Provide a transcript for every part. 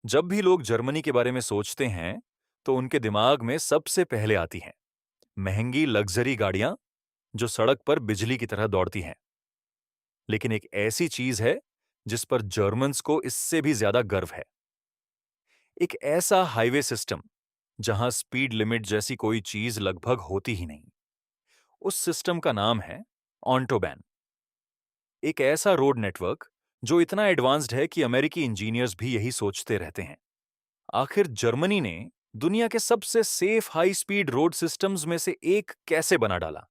जब भी लोग जर्मनी के बारे में सोचते हैं, तो उनके दिमाग में सबसे पहले आती हैं महंगी लग्जरी गाड़ियां जो सड़क पर बिजली की तरह दौड़ती हैं। लेकिन एक ऐसी चीज है जिस पर जर्मन्स को इससे भी ज्यादा गर्व है। एक ऐसा हाईवे सिस्टम जहां स्पीड लिमिट जैसी कोई चीज लगभग होती ही नहीं। उस सिस्टम का नाम है ऑटोबैन। एक ऐसा रोड नेटवर्क जो इतना एडवांस्ड है कि अमेरिकी इंजीनियर्स भी यही सोचते रहते हैं, आखिर जर्मनी ने दुनिया के सबसे safe high speed road systems में से एक कैसे बना डाला।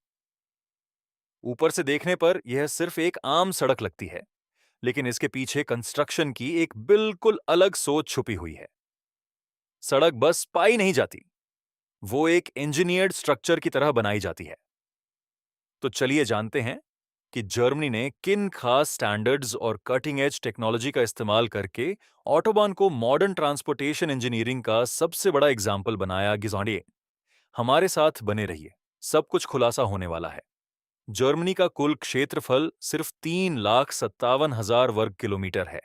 ऊपर से देखने पर यह सिर्फ एक आम सड़क लगती है, लेकिन इसके पीछे कंस्ट्रक्शन की एक बिल्कुल अलग सोच छुपी हुई है। सड़क बस पाई नहीं जाती, वो एक इंजीनियर्ड स्ट्रक्चर की तरह बनाई जाती है। तो चलिए जानते हैं कि जर्मनी ने किन खास स्टैंडर्ड्स और कटिंग एज टेक्नोलॉजी का इस्तेमाल करके ऑटोबान को मॉडर्न ट्रांसपोर्टेशन इंजीनियरिंग का सबसे बड़ा एग्जाम्पल बनाया। गिजॉन्डिए, हमारे साथ बने रहिए, सब कुछ खुलासा होने वाला है। जर्मनी का कुल क्षेत्रफल सिर्फ 3,57,000 वर्ग किलोमीटर है,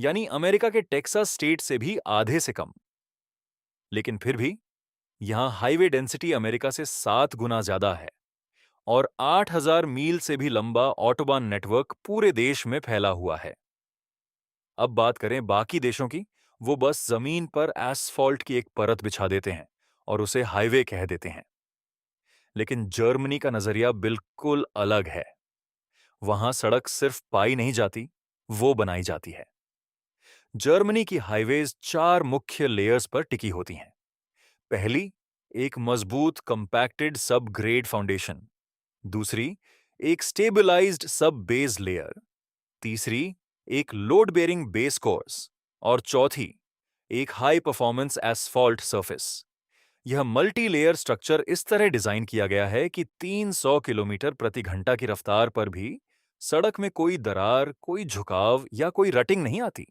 यानी अमेरिका के टेक्सास स्टेट से भी आधे से कम। लेकिन फिर भी यहां हाईवे डेंसिटी अमेरिका से 7 गुना ज्यादा है और 8,000 मील से भी लंबा ऑटोबान नेटवर्क पूरे देश में फैला हुआ है। अब बात करें बाकी देशों की, वो बस जमीन पर एसफॉल्ट की एक परत बिछा देते हैं और उसे हाईवे कह देते हैं। लेकिन जर्मनी का नजरिया बिल्कुल अलग है। वहां सड़क सिर्फ पाई नहीं जाती, वो बनाई जाती है। जर्मनी की हाईवेज 4 मुख्य लेयर्स पर टिकी होती हैं। पहली, एक मजबूत कंपैक्टेड सब ग्रेड फाउंडेशन। दूसरी, एक स्टेबलाइज्ड सब बेस लेयर। तीसरी, एक लोड बेरिंग बेस कोर्स। और चौथी, एक हाई परफॉर्मेंस एसफॉल्ट सरफेस। यह मल्टी लेयर स्ट्रक्चर इस तरह डिजाइन किया गया है कि 300 किलोमीटर प्रति घंटा की रफ्तार पर भी सड़क में कोई दरार, कोई झुकाव या कोई रटिंग नहीं आती।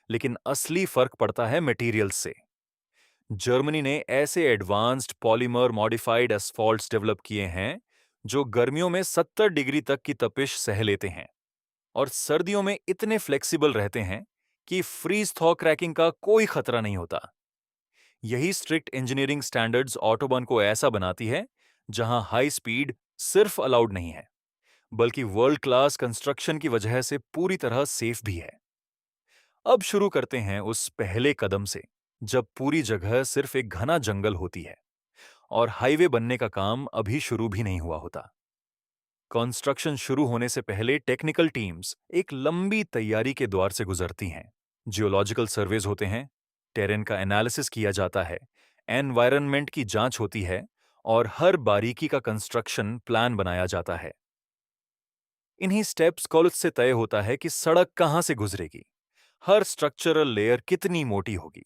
लेकिन असली फर्क पड़ता है मटेरियल्स से। जर्मनी ने ऐसे एडवांस्ड पॉलीमर मॉडिफाइड एस्फॉल्ट्स डेवलप किए हैं जो गर्मियों में 70 डिग्री तक की तपिश सह लेते हैं और सर्दियों में इतने फ्लेक्सिबल रहते हैं कि फ्रीज थॉ क्रैकिंग का कोई खतरा नहीं होता। यही स्ट्रिक्ट इंजीनियरिंग स्टैंडर्ड्स ऑटोबान को ऐसा बनाती है जहां हाई स्पीड सिर्फ अलाउड नहीं है, बल्कि वर्ल्ड क्लास कंस्ट्रक्शन की वजह से पूरी तरह सेफ भी है। अब शुरू करते हैं उस पहले कदम से, जब पूरी जगह सिर्फ एक घना जंगल होती है और हाईवे बनने का काम अभी शुरू भी नहीं हुआ होता। कंस्ट्रक्शन शुरू होने से पहले टेक्निकल टीम्स एक लंबी तैयारी के द्वार से गुजरती हैं। जियोलॉजिकल सर्वेज होते हैं, टेरेन का एनालिसिस किया जाता है, एनवायरनमेंट की जांच होती है और हर बारीकी का कंस्ट्रक्शन प्लान बनाया जाता है। इन्हीं स्टेप्स कॉलेज से तय होता है कि सड़क कहां से गुजरेगी, हर स्ट्रक्चरल लेयर कितनी मोटी होगी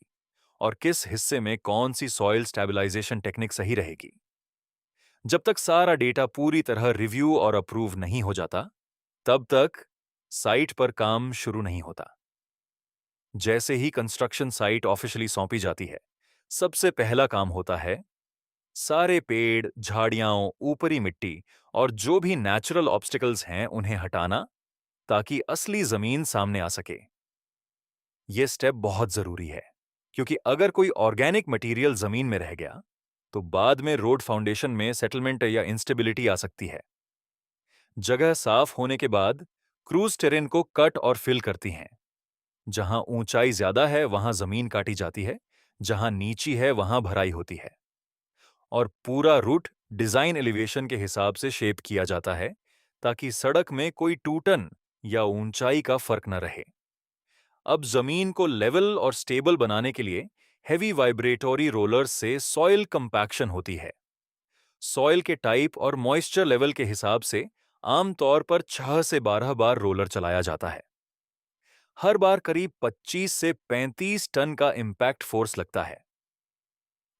और किस हिस्से में कौन सी सॉइल स्टेबलाइजेशन टेक्निक सही रहेगी। जब तक सारा डेटा पूरी तरह रिव्यू और अप्रूव नहीं हो जाता, तब तक साइट पर काम शुरू नहीं होता। जैसे ही कंस्ट्रक्शन साइट ऑफिशियली सौंपी जाती है, सबसे पहला काम होता है सारे पेड़, झाड़ियां, ऊपरी मिट्टी और जो भी नेचुरल ऑब्स्टिकल्स हैं उन्हें हटाना, ताकि असली जमीन सामने आ सके। यह स्टेप बहुत जरूरी है, क्योंकि अगर कोई ऑर्गेनिक मटेरियल जमीन में रह गया, तो बाद में रोड फाउंडेशन में सेटलमेंट या इंस्टेबिलिटी आ सकती है। जगह साफ होने के बाद क्रूज टेरेन को कट और फिल करती हैं। जहां ऊंचाई ज्यादा है वहां जमीन काटी जाती है, जहां नीची है वहां भराई होती है और पूरा रूट डिजाइन एलिवेशन के हिसाब से शेप किया जाता है, ताकि सड़क में कोई टूटन या ऊंचाई का फर्क न रहे। अब जमीन को लेवल और स्टेबल बनाने के लिए हेवी वाइब्रेटरी रोलर्स से सॉइल कंपैक्शन होती है। सॉइल के टाइप और मॉइस्चर लेवल के हिसाब से आमतौर पर 6 से 12 बार रोलर चलाया जाता है। हर बार करीब 25 से 35 टन का इंपैक्ट फोर्स लगता है।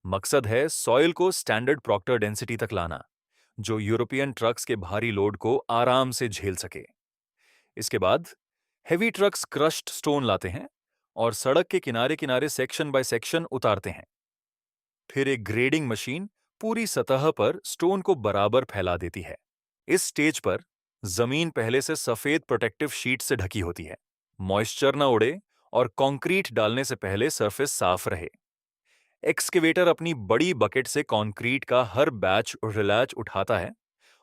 मकसद है सॉइल को स्टैंडर्ड प्रॉक्टर डेंसिटी तक लाना, जो यूरोपियन ट्रक्स के भारी लोड को आराम से झेल सके। इसके बाद हेवी ट्रक्स क्रश्ड स्टोन लाते हैं और सड़क के किनारे किनारे सेक्शन बाय सेक्शन उतारते हैं। फिर एक ग्रेडिंग मशीन पूरी सतह पर स्टोन को बराबर फैला देती है। इस स्टेज पर जमीन पहले से सफेद प्रोटेक्टिव शीट से ढकी होती है। मॉइस्चर न उड़े और कंक्रीट डालने से पहले सरफेस साफ रहे। एक्सकेवेटर अपनी बड़ी बकेट से कंक्रीट का हर बैच रिलैच उठाता है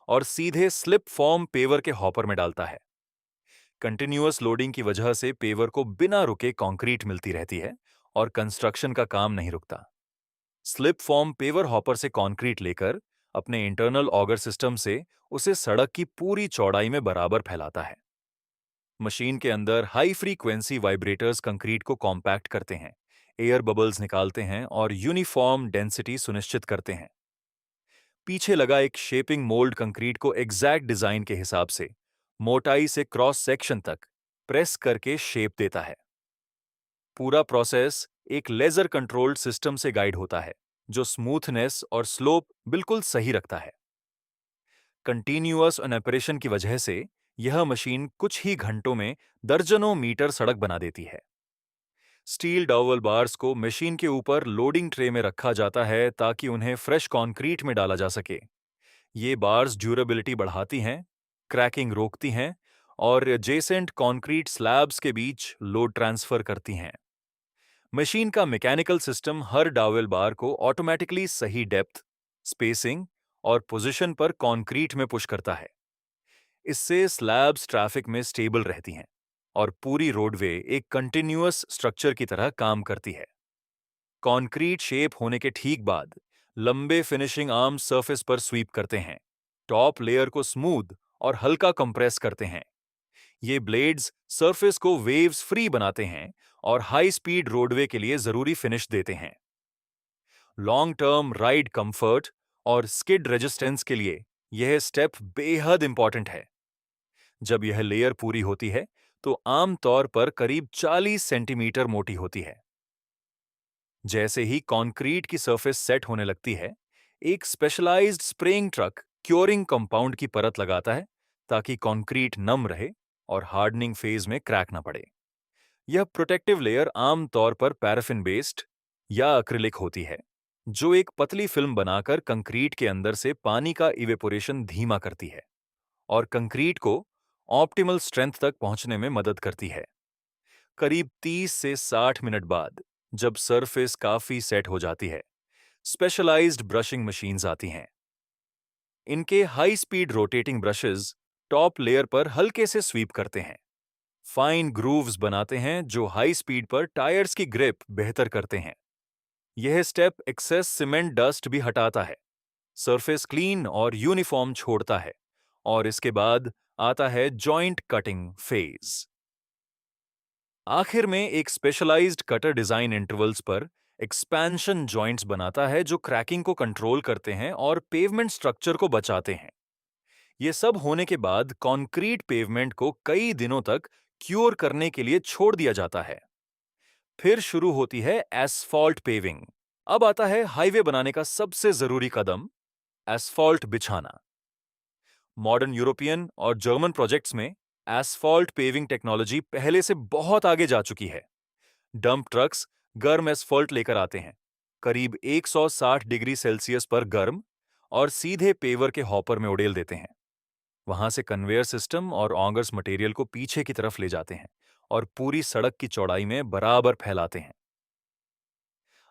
और सीधे स्लिप फॉर्म पेवर के हॉपर में डालता है। कंटिन्यूअस लोडिंग की वजह से पेवर को बिना रुके कंक्रीट मिलती रहती है और कंस्ट्रक्शन का काम नहीं रुकता। स्लिप फॉर्म पेवर हॉपर से कंक्रीट लेकर अपने इंटरनल ऑगर सिस्टम से उसे सड़क की पूरी चौड़ाई में बराबर फैलाता है। मशीन के अंदर हाई फ्रीक्वेंसी वाइब्रेटर्स कंक्रीट को कॉम्पैक्ट करते हैं, एयर बबल्स निकालते हैं और यूनिफॉर्म डेंसिटी सुनिश्चित करते हैं। पीछे लगा एक शेपिंग मोल्ड कंक्रीट को एग्जैक्ट डिजाइन के हिसाब से मोटाई से क्रॉस सेक्शन तक प्रेस करके शेप देता है। पूरा प्रोसेस एक लेजर कंट्रोल्ड सिस्टम से गाइड होता है, जो स्मूथनेस और स्लोप बिल्कुल सही रखता है। कंटिन्यूअस ऑपरेशन की वजह से यह मशीन कुछ ही घंटों में दर्जनों मीटर सड़क बना देती है। स्टील डॉवल बार्स को मशीन के ऊपर लोडिंग ट्रे में रखा जाता है ताकि उन्हें फ्रेश कंक्रीट में डाला जा सके। ये बार्स ड्यूरेबिलिटी बढ़ाती हैं, क्रैकिंग रोकती हैं और एडजेसेंट कंक्रीट स्लैब्स के बीच लोड ट्रांसफर करती हैं। मशीन का मैकेनिकल सिस्टम हर डॉवल बार को ऑटोमेटिकली सही डेप्थ, स्पेसिंग और पोजीशन पर कंक्रीट में पुश करता है। इससे स्लैब्स ट्रैफिक में स्टेबल रहती हैं और पूरी रोडवे एक कंटिन्यूअस स्ट्रक्चर की तरह काम करती है। कंक्रीट शेप होने के ठीक बाद लंबे फिनिशिंग आर्म सरफेस पर स्वीप करते हैं, टॉप लेयर को स्मूथ और हल्का कंप्रेस करते हैं। ये ब्लेड्स सरफेस को वेव्स फ्री बनाते हैं और हाई स्पीड रोडवे के लिए जरूरी फिनिश देते हैं। लॉन्ग टर्म राइड कंफर्ट और स्किड रेजिस्टेंस के लिए यह स्टेप बेहद इंपॉर्टेंट है। जब यह लेयर पूरी होती है तो आमतौर पर करीब 40 सेंटीमीटर मोटी होती है। जैसे ही कंक्रीट की सरफेस सेट होने लगती है, एक specialised spraying truck curing compound की परत लगाता है ताकि कंक्रीट नम रहे और हार्डनिंग फेज में क्रैक न पड़े। यह प्रोटेक्टिव लेयर आमतौर पर पैराफिन बेस्ड या एक्रिलिक होती है, जो एक पतली फिल्म बनाकर कंक्रीट के अंदर से पानी का इवेपोरेशन धीमा करती है और कंक्रीट को ऑप्टिमल स्ट्रेंथ तक पहुंचने में मदद करती है। करीब 30 से 60 मिनट बाद जब सरफेस काफी सेट हो जाती है, स्पेशलाइज्ड ब्रशिंग मशीन्स आती हैं। इनके high speed rotating brushes top layer पर हल्के से स्वीप करते हैं, फाइन ग्रूव्स बनाते हैं जो हाई स्पीड पर टायर्स की ग्रिप बेहतर करते हैं। यह स्टेप एक्सेस सीमेंट डस्ट भी हटाता है, सरफेस क्लीन और यूनिफॉर्म छोड़ता है और इसके बाद आता है जॉइंट कटिंग फेज। आखिर में एक स्पेशलाइज्ड कटर डिजाइन इंटरवल्स पर एक्सपेंशन जॉइंट्स बनाता है जो क्रैकिंग को कंट्रोल करते हैं और पेवमेंट स्ट्रक्चर को बचाते हैं। ये सब होने के बाद कंक्रीट पेवमेंट को कई दिनों तक क्योर करने के लिए छोड़ दिया जाता है। फिर शुरू होती है एसफॉल्ट पेविंग। अब आता है हाईवे बनाने का सबसे जरूरी कदम, एसफॉल्ट बिछाना। मॉडर्न यूरोपियन और जर्मन प्रोजेक्ट्स में एसफॉल्ट पेविंग टेक्नोलॉजी पहले से बहुत आगे जा चुकी है। डंप ट्रक्स गर्म एसफॉल्ट लेकर आते हैं, करीब 160 डिग्री सेल्सियस पर गर्म, और सीधे पेवर के हॉपर में उड़ेल देते हैं। वहां से कन्वेयर सिस्टम और ऑगर्स मटेरियल को पीछे की तरफ ले जाते हैं और पूरी सड़क की चौड़ाई में बराबर फैलाते हैं।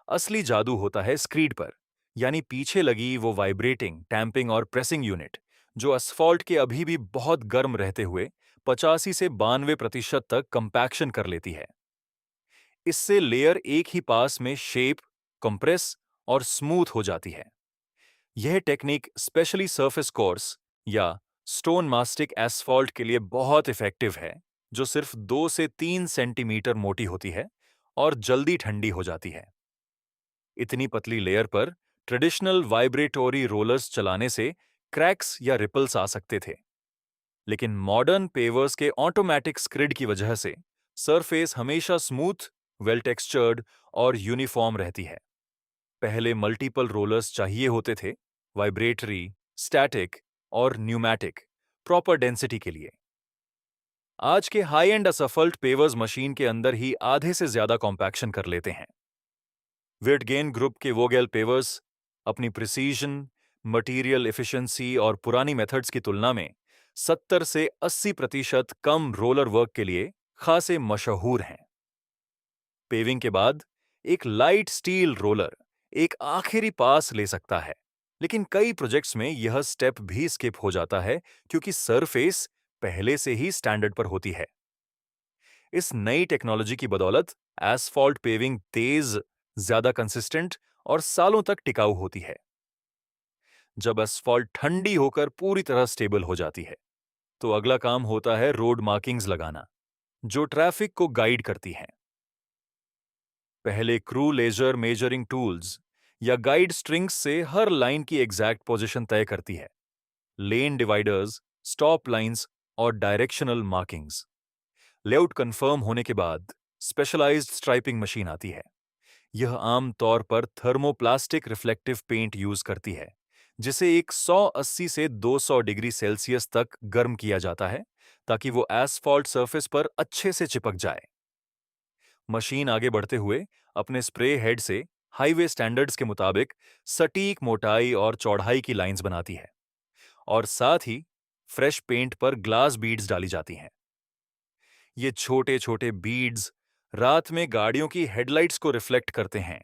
असली जादू होता है स्क्रीड पर, यानी पीछे लगी वो वाइब्रेटिंग, टैंपिंग और प्रेसिंग यूनिट, जो असफॉल्ट के अभी भी बहुत गर्म रहते हुए 85 से 92% तक कंपैक्शन कर लेती है। इससे लेयर एक ही पास में शेप, कंप्रेस और स्मूथ हो जाती है। यह टेक्निक स्पेशली सरफेस कोर्स या स्टोन मास्टिक एसफॉल्ट के लिए बहुत इफेक्टिव है, जो सिर्फ 2 से 3 सेंटीमीटर मोटी होती है और जल्दी ठंडी हो जाती है। इतनी पतली लेयर पर ट्रेडिशनल वाइब्रेटोरी रोलर्स चलाने से क्रैक्स या रिपल्स आ सकते थे, लेकिन मॉडर्न पेवर्स के ऑटोमेटिक स्क्रिड की वजह से सरफेस हमेशा स्मूथ, वेल टेक्सचर्ड और यूनिफॉर्म रहती है। पहले मल्टीपल रोलर्स चाहिए होते थे, वाइब्रेटरी, स्टैटिक और न्यूमैटिक, प्रॉपर डेंसिटी के लिए। आज के high and Asphalt pavers machine के अंदर ही आधे से ज्यादा कॉम्पैक्शन कर लेते हैं। विर्टगेन ग्रुप के वोगेल पेवर्स अपनी प्रिसीजन, मटीरियल एफिशिएंसी और पुरानी मेथड्स की तुलना में 70 से 80% कम रोलर वर्क के लिए खासे मशहूर हैं। पेविंग के बाद एक लाइट स्टील रोलर एक आखिरी पास ले सकता है, लेकिन कई प्रोजेक्ट्स में यह स्टेप भी स्किप हो जाता है क्योंकि सरफेस पहले से ही स्टैंडर्ड पर होती है। इस नई टेक्नोलॉजी की बदौलत एसफॉल्ट पेविंग तेज, ज्यादा कंसिस्टेंट और सालों तक टिकाऊ होती है। जब एसफॉल्ट ठंडी होकर पूरी तरह स्टेबल हो जाती है, तो अगला काम होता है रोड मार्किंग्स लगाना, जो ट्रैफिक को गाइड करती हैं। पहले क्रू लेजर मेजरिंग टूल्स या गाइड स्ट्रिंग्स से हर लाइन की एग्जैक्ट पोजीशन तय करती है। लेन डिवाइडर्स, स्टॉप लाइंस और डायरेक्शनल मार्किंग्स। लेआउट कंफर्म होने के बाद स्पेशलाइज्ड स्ट्राइपिंग मशीन आती है। यह आम तौर पर थर्मोप्लास्टिक रिफ्लेक्टिव पेंट यूज करती है, जिसे एक 180 से 200 डिग्री सेल्सियस तक गर्म किया जाता है ताकि वो एसफॉल्ट सरफेस पर अच्छे से चिपक जाए। मशीन आगे बढ़ते हुए अपने स्प्रे हेड से हाईवे स्टैंडर्ड्स के मुताबिक सटीक मोटाई और चौड़ाई की लाइंस बनाती है, और साथ ही फ्रेश पेंट पर ग्लास बीड्स डाली जाती हैं। ये छोटे छोटे बीड्स रात में गाड़ियों की हेडलाइट्स को रिफ्लेक्ट करते हैं,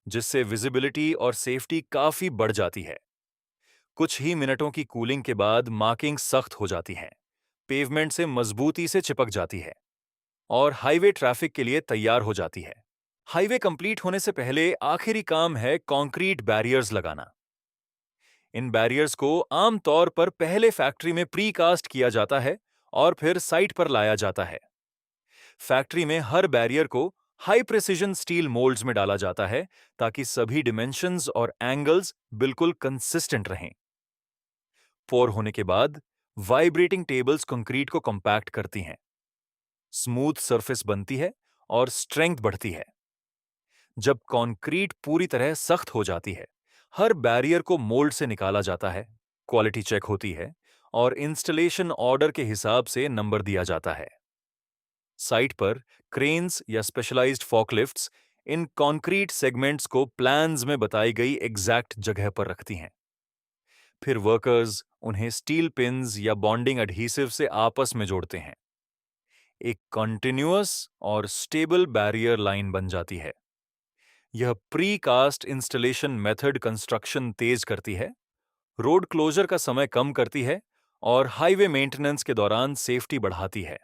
जिससे विजिबिलिटी और सेफ्टी काफी बढ़ जाती है। कुछ ही मिनटों की कूलिंग के बाद मार्किंग सख्त हो जाती है, पेवमेंट से मजबूती से चिपक जाती है और हाईवे ट्रैफिक के लिए तैयार हो जाती है। हाईवे कंप्लीट होने से पहले आखिरी काम है कंक्रीट बैरियर्स लगाना। इन बैरियर्स को आमतौर पर पहले फैक्ट्री में प्री कास्ट किया जाता है और फिर साइट पर लाया जाता है। फैक्ट्री में हर बैरियर को हाई प्रिसिजन स्टील मोल्ड्स में डाला जाता है ताकि सभी डिमेंशंस और एंगल्स बिल्कुल कंसिस्टेंट रहें। पोर होने के बाद वाइब्रेटिंग टेबल्स कंक्रीट को कंपैक्ट करती हैं, स्मूथ सरफेस बनती है और स्ट्रेंथ बढ़ती है। जब कंक्रीट पूरी तरह सख्त हो जाती है, हर बैरियर को मोल्ड से निकाला जाता है, क्वालिटी चेक होती है और इंस्टॉलेशन ऑर्डर के हिसाब से नंबर दिया जाता है। साइट पर क्रेन्स या स्पेशलाइज्ड फॉकलिफ्ट्स इन कंक्रीट सेगमेंट्स को प्लान्स में बताई गई एग्जैक्ट जगह पर रखती हैं। फिर वर्कर्स उन्हें स्टील पिन्स या बॉन्डिंग एडहीसिव से आपस में जोड़ते हैं। एक कंटिन्यूअस और स्टेबल बैरियर लाइन बन जाती है। यह precast installation method construction तेज करती है, रोड क्लोजर का समय कम करती है और हाईवे मेंटेनेंस के दौरान सेफ्टी बढ़ाती है।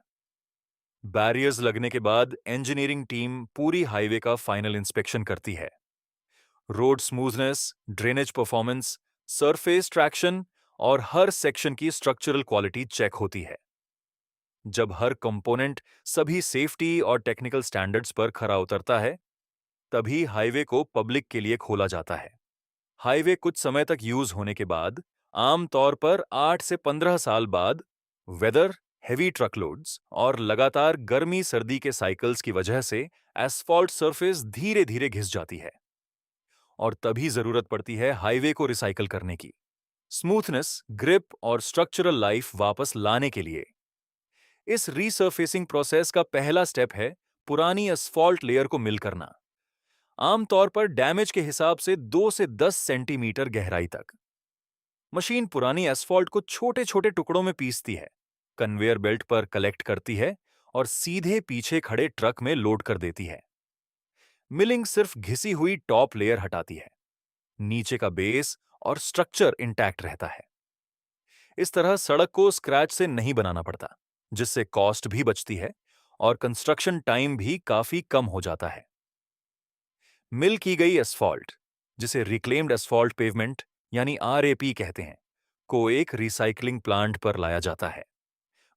बैरियर्स लगने के बाद इंजीनियरिंग टीम पूरी हाईवे का फाइनल इंस्पेक्शन करती है। Road smoothness, drainage performance, surface traction और हर सेक्शन की स्ट्रक्चरल क्वालिटी चेक होती है। जब हर कंपोनेंट सभी सेफ्टी और टेक्निकल स्टैंडर्ड्स पर खरा उतरता है, तभी हाईवे को पब्लिक के लिए खोला जाता है। हाईवे कुछ समय तक यूज होने के बाद, आमतौर पर 8 से 15 साल बाद, वेदर, हेवी ट्रकलोड्स और लगातार गर्मी सर्दी के साइकिल्स की वजह से एसफॉल्ट सरफेस धीरे धीरे घिस जाती है और तभी जरूरत पड़ती है हाईवे को रिसाइकल करने की, स्मूथनेस, ग्रिप और स्ट्रक्चरल लाइफ वापस लाने के लिए। इस रीसर्फेसिंग प्रोसेस का पहला स्टेप है पुरानी एसफॉल्ट लेयर को मिल करना, आमतौर पर डैमेज के हिसाब से 2 से 10 सेंटीमीटर गहराई तक। मशीन पुरानी एसफॉल्ट को छोटे छोटे टुकड़ों में पीसती है, कन्वेयर बेल्ट पर कलेक्ट करती है और सीधे पीछे खड़े ट्रक में लोड कर देती है। मिलिंग सिर्फ घिसी हुई टॉप लेयर हटाती है, नीचे का बेस और स्ट्रक्चर इंटैक्ट रहता है। इस तरह सड़क को स्क्रैच से नहीं बनाना पड़ता, जिससे कॉस्ट भी बचती है और कंस्ट्रक्शन टाइम भी काफी कम हो जाता है। मिल की गई एसफॉल्ट, जिसे रिक्लेम्ड एसफॉल्ट पेवमेंट यानी आरएपी कहते हैं, को एक रिसाइकलिंग प्लांट पर लाया जाता है।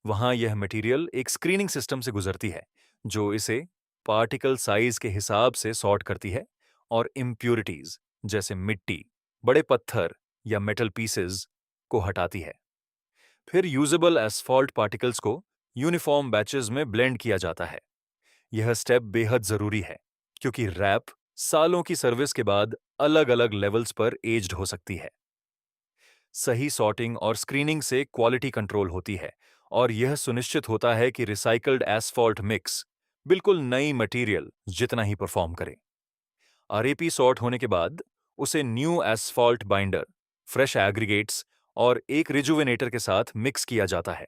वहां यह मटेरियल एक स्क्रीनिंग सिस्टम से गुजरती है, जो इसे पार्टिकल साइज के हिसाब से सॉर्ट करती है और इम्प्यूरिटीज जैसे मिट्टी, बड़े पत्थर या मेटल पीसेस को हटाती है। फिर यूजेबल एसफॉल्ट पार्टिकल्स को यूनिफॉर्म बैचेस में ब्लेंड किया जाता है। यह स्टेप बेहद जरूरी है, क्योंकि रैप सालों की सर्विस के बाद अलग अलग लेवल्स पर एज्ड हो सकती है। सही सॉर्टिंग और स्क्रीनिंग से क्वालिटी कंट्रोल होती है और यह सुनिश्चित होता है कि रिसाइकल्ड एसफॉल्ट मिक्स बिल्कुल नई मटेरियल जितना ही परफॉर्म करे। आरएपी सॉर्ट होने के बाद उसे new asphalt binder, fresh aggregates और एक रिजुविनेटर के साथ मिक्स किया जाता है।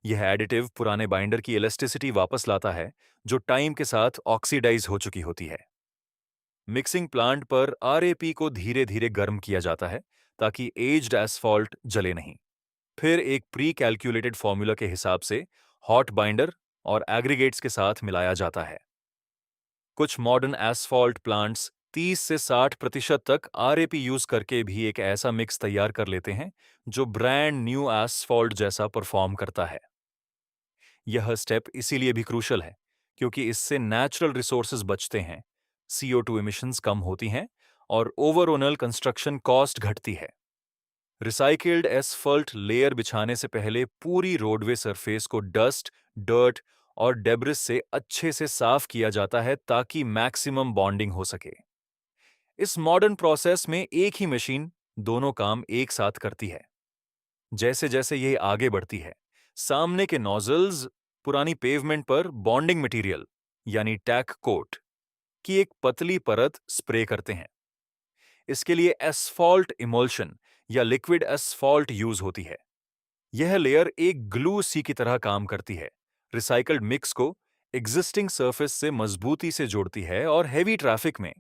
यह एडिटिव पुराने बाइंडर की इलास्टिसिटी वापस लाता है, जो टाइम के साथ ऑक्सीडाइज हो चुकी होती है। मिक्सिंग प्लांट पर आरएपी को धीरे धीरे गर्म किया जाता है ताकि एज्ड एसफॉल्ट जले नहीं। फिर एक प्री कैलकुलेटेड फॉर्मूला के हिसाब से हॉट बाइंडर और एग्रीगेट्स के साथ मिलाया जाता है। कुछ मॉडर्न एसफॉल्ट प्लांट्स 30 से 60% तक आरएपी यूज करके भी एक ऐसा मिक्स तैयार कर लेते हैं जो ब्रांड न्यू एसफॉल्ट जैसा परफॉर्म करता है। यह स्टेप इसीलिए भी क्रूशल है क्योंकि इससे नेचुरल रिसोर्सेज बचते हैं, CO2 इमिशंस कम होती हैं और ओवरऑल कंस्ट्रक्शन कॉस्ट घटती है। रिसाइकिल्ड एसफल्ट लेयर बिछाने से पहले पूरी रोडवे सरफेस को डस्ट, डर्ट और डेब्रिस से अच्छे से साफ किया जाता है ताकि मैक्सिमम बॉन्डिंग हो सके। इस मॉडर्न प्रोसेस में एक ही मशीन दोनों काम एक साथ करती है। जैसे जैसे ये आगे बढ़ती है, सामने के नोजल्स पुरानी पेवमेंट पर बॉन्डिंग मटेरियल यानी टैक कोट की एक पतली परत स्प्रे करते हैं। इसके लिए एसफॉल्ट इमल्शन या लिक्विड एसफॉल्ट यूज होती है। यह लेयर एक ग्लू सी की तरह काम करती है, रिसाइकल्ड मिक्स को एग्जिस्टिंग सरफेस से मजबूती से जोड़ती है और हेवी ट्रैफिक में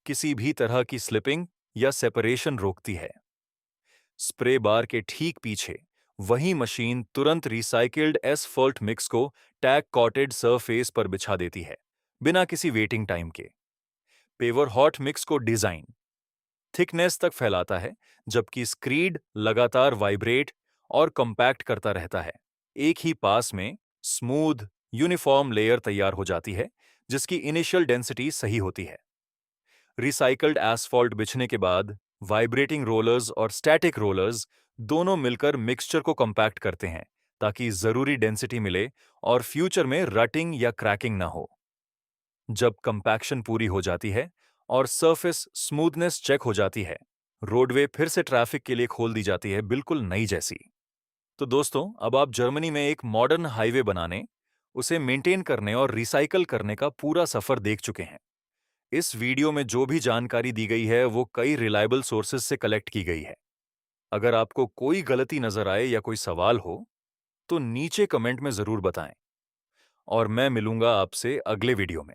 किसी भी तरह की स्लिपिंग या सेपरेशन रोकती है। स्प्रे बार के ठीक पीछे वही मशीन तुरंत रिसाइकिल्ड एसफॉल्ट मिक्स को टैग कॉटेड सरफेस पर बिछा देती है, बिना किसी वेटिंग टाइम के। पेवर हॉट मिक्स को डिजाइन थिकनेस तक फैलाता है, जबकि स्क्रीड लगातार वाइब्रेट और कॉम्पैक्ट करता रहता है। एक ही पास में स्मूथ यूनिफॉर्म लेयर तैयार हो जाती है, जिसकी इनिशियल डेंसिटी सही होती है। रिसाइकल्ड एसफॉल्ट बिछने के बाद वाइब्रेटिंग रोलर्स और स्टैटिक रोलर्स दोनों मिलकर मिक्सचर को कॉम्पैक्ट करते हैं ताकि जरूरी डेंसिटी मिले और फ्यूचर में रटिंग या क्रैकिंग ना हो। जब कंपैक्शन पूरी हो जाती है और सरफेस स्मूथनेस चेक हो जाती है, रोडवे फिर से ट्रैफिक के लिए खोल दी जाती है, बिल्कुल नई जैसी। तो दोस्तों, अब आप जर्मनी में एक मॉडर्न हाईवे बनाने, उसे मेंटेन करने और रिसाइकल करने का पूरा सफर देख चुके हैं। इस वीडियो में जो भी जानकारी दी गई है वो कई रिलायबल सोर्सेज से कलेक्ट की गई है। अगर आपको कोई गलती नजर आए या कोई सवाल हो तो नीचे कमेंट में जरूर बताएं और मैं मिलूंगा आपसे अगले वीडियो में।